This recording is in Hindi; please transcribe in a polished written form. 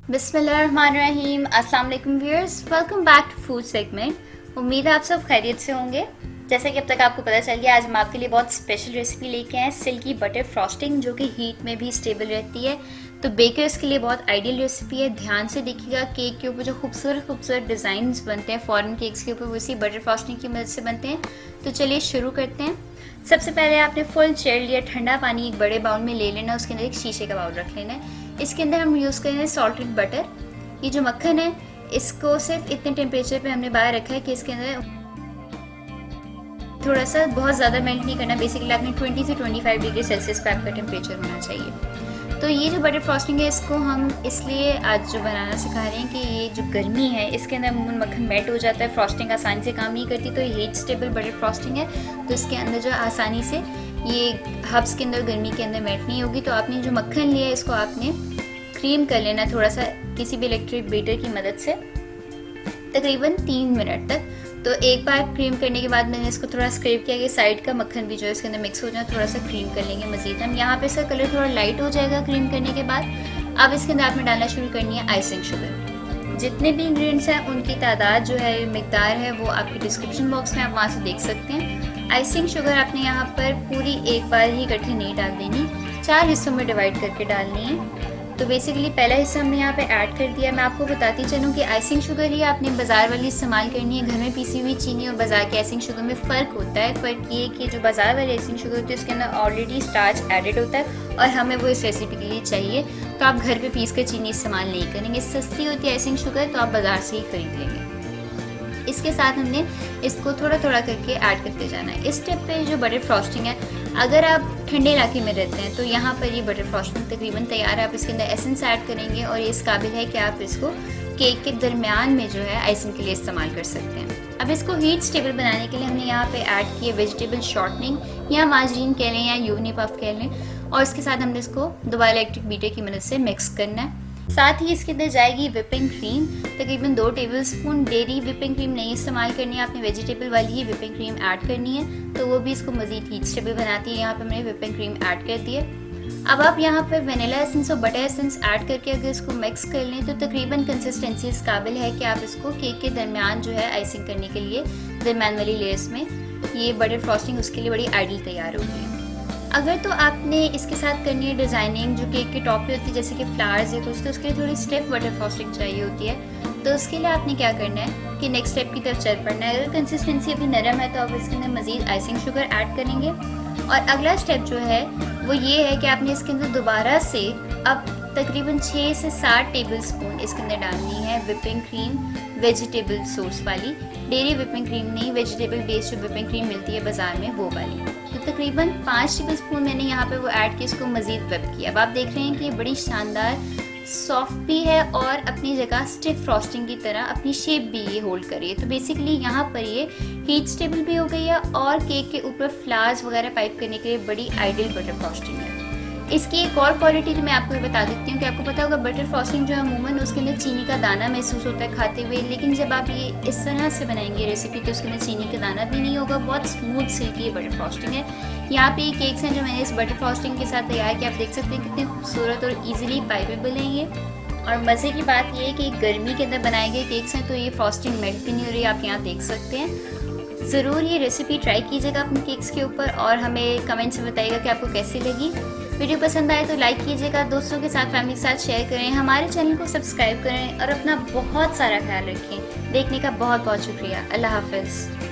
बिस्मिल्लाहिर्रहमानिर्रहीम। अस्सलाम वालेकुम viewers, welcome back to food segment. उम्मीद है आप सब खैरियत से होंगे। जैसे कि अब तक आपको पता चल गया, आज हम आपके लिए बहुत स्पेशल रेसिपी लेके आए हैं, सिल्की बटर फ्रॉस्टिंग, जो कि हीट में भी स्टेबल रहती है। तो बेकर्स के लिए बहुत आइडियल रेसिपी है। ध्यान से देखिएगा, केक के ऊपर जो खूबसूरत खूबसूरत डिज़ाइन बनते हैं फॉरेन केक्स के ऊपर, वो इसी बटर फ्रॉस्टिंग की मदद से बनते हैं। तो चलिए शुरू करते हैं। सबसे पहले आपने फुल चेयर लिया, ठंडा पानी एक बड़े बाउल में ले लेना, उसके अंदर एक शीशे का बाउल रख लेना है। इसके अंदर हम यूज़ करेंगे सॉल्टेड बटर। ये जो मक्खन है, इसको सिर्फ इतने टेम्परेचर पे हमने बाहर रखा है कि इसके अंदर थोड़ा सा बहुत ज़्यादा मेल्ट नहीं करना। बेसिकली आपने 20 से 25 डिग्री सेल्सियस पे आपका टेम्परेचर होना चाहिए। तो ये जो बटर फ्रॉस्टिंग है, इसको हम इसलिए आज जो बनाना सिखा रहे हैं कि ये जो गर्मी है, इसके अंदर मक्खन मेल्ट हो जाता है, फ्रॉस्टिंग आसानी से काम नहीं करती। तो ये हीट स्टेबल बटर फ्रॉस्टिंग है, तो इसके अंदर जो आसानी से ये हब्स के अंदर गर्मी के अंदर मेल्ट नहीं होगी। तो आपने जो मक्खन लिया है, इसको आपने क्रीम कर लेना थोड़ा सा किसी भी इलेक्ट्रिक बीटर की मदद से, तकरीबन 3 मिनट तक। तो एक बार क्रीम करने के बाद मैंने इसको थोड़ा स्क्रैप किया कि साइड का मक्खन भी जो है इसके अंदर मिक्स हो जाए। थोड़ा सा क्रीम कर लेंगे मज़ीद हम। यहाँ पे इसका कलर थोड़ा लाइट हो जाएगा क्रीम करने के बाद। अब इसके अंदर आपने डालना शुरू करनी है आइसिंग शुगर। जितने भी इंग्रेडिएंट्स हैं उनकी तादाद जो है, मिकदार है, वो आपके डिस्क्रिप्शन बॉक्स में आप वहाँ से देख सकते हैं। आइसिंग शुगर आपने यहाँ पर पूरी एक बार ही इकट्ठी नहीं डाल देनी, 4 हिस्सों में डिवाइड करके डालनी है। तो बेसिकली पहला हिस्सा हमने यहाँ पे ऐड कर दिया। मैं आपको बताती चलूँ कि आइसिंग शुगर ही आपने बाज़ार वाली इस्तेमाल करनी है। घर में पीसी हुई चीनी और बाज़ार की आइसिंग शुगर में फ़र्क होता है। फ़र्क ये कि जो बाज़ार वाली आइसिंग शुगर होती है, उसके अंदर ऑलरेडी स्टार्च एडेड होता है और हमें वो इस रेसिपी के लिए चाहिए। तो आप घर पे पीस कर चीनी इस्तेमाल नहीं करेंगे। सस्ती होती है आइसिंग शुगर, तो आप बाज़ार से ही ख़रीद लेंगे। इसके साथ हमने इसको थोड़ा थोड़ा करके ऐड करते जाना है। इस स्टेप पे जो बटर फ्रॉस्टिंग है, अगर आप ठंडे इलाके में रहते हैं तो यहाँ पर ये बटर फ्रॉस्टिंग तकरीबन तैयार है। आप इसके अंदर एसेंस ऐड करेंगे और ये इस काबिल है कि आप इसको केक के दरमियान में जो है आइसिंग के लिए इस्तेमाल कर सकते हैं। अब इसको हीट स्टेबल बनाने के लिए हमने यहाँ पे ऐड किया वेजिटेबल शॉर्टनिंग, या मार्जरीन कह लें या यूनी पफ कह लें, और इसके साथ हमने इसको दोबारा इलेक्ट्रिक बीटर की मदद से मिक्स करना है। साथ ही इसके अंदर जाएगी विपिंग क्रीम, तकरीबन 2 टेबलस्पून। डेयरी विपिंग क्रीम नहीं इस्तेमाल करनी है, आपने वेजिटेबल वाली ही विपिंग क्रीम ऐड करनी है, तो वो भी इसको मज़ीद हीट स्टेबल बनाती है। यहाँ पे हमने विपिंग क्रीम ऐड कर दी है। अब आप यहाँ पर वनीला एसेंस और बटर एसेंस ऐड करके अगर इसको मिक्स कर लें तो तकरीबन कंसिस्टेंसी इस काबिल है कि आप इसको केक के दरमियान जो है आइसिंग करने के लिए दरमियान वाली लेयर्स में ये बटर फ्रॉस्टिंग उसके लिए बड़ी आइडियल तैयार होगी। अगर तो आपने इसके साथ करनी है डिज़ाइनिंग जो केक के टॉप पे होती है, जैसे कि फ्लावर्स या कुछ, तो उसके लिए थोड़ी स्टिफ बटर फ्रॉस्टिंग चाहिए होती है। तो उसके लिए आपने क्या करना है कि नेक्स्ट स्टेप की तरफ चल पड़ना है। अगर कंसिस्टेंसी अभी नरम है तो आप इसके अंदर मज़ीद आइसिंग शुगर ऐड करेंगे। और अगला स्टेप जो है वो ये है कि आपने इसके अंदर दोबारा से अब तकरीबन 6 से 7 टेबलस्पून इसके अंदर डालनी है विपिंग क्रीम, वेजिटेबल सोर्स वाली। डेयरी विपिंग क्रीम नहीं, वेजिटेबल बेस्ड जो विपिंग क्रीम मिलती है बाज़ार में, वो वाली। तो तकरीबन 5 टेबलस्पून मैंने यहाँ पे वो ऐड किया, इसको मज़ीद व्हिप किया। अब आप देख रहे हैं कि ये बड़ी शानदार सॉफ्ट भी है और अपनी जगह स्टिफ फ्रॉस्टिंग की तरह अपनी शेप भी ये होल्ड कर रही है। तो बेसिकली यहाँ पर ये हीट स्टेबल भी हो गई है और केक के ऊपर फ्लावर्स वगैरह पाइप करने के लिए बड़ी आइडियल बटर फ्रॉस्टिंग है। इसकी एक और क्वालिटी तो मैं आपको बता देती हूँ कि आपको पता होगा बटर फ्रॉस्टिंग जो है अमूमन उसके अंदर चीनी का दाना महसूस होता है खाते हुए, लेकिन जब आप ये इस तरह से बनाएंगे रेसिपी तो उसके अंदर चीनी का दाना भी नहीं होगा। बहुत स्मूथ सिल्की ये बटर फ्रॉस्टिंग है। यहाँ पे ये केक्स हैं जो मैंने इस बटर फ्रॉस्टिंग के साथ तैयार किया। आप देख सकते हैं कितने खूबसूरत और ईजिली पाइपेबल हैं ये। और मज़े की बात ये है कि गर्मी के अंदर बनाए गए केक्स हैं, तो ये फ्रॉस्टिंग मेल्ट भी नहीं हो रही, आप यहाँ देख सकते हैं। ज़रूर ये रेसिपी ट्राई कीजिएगा अपने केक्स के ऊपर और हमें कमेंट्स में बताइएगा कि आपको कैसी लगी। वीडियो पसंद आए तो लाइक कीजिएगा, दोस्तों के साथ, फैमिली के साथ शेयर करें, हमारे चैनल को सब्सक्राइब करें और अपना बहुत सारा ख्याल रखें। देखने का बहुत बहुत शुक्रिया। अल्लाह हाफ़िज़।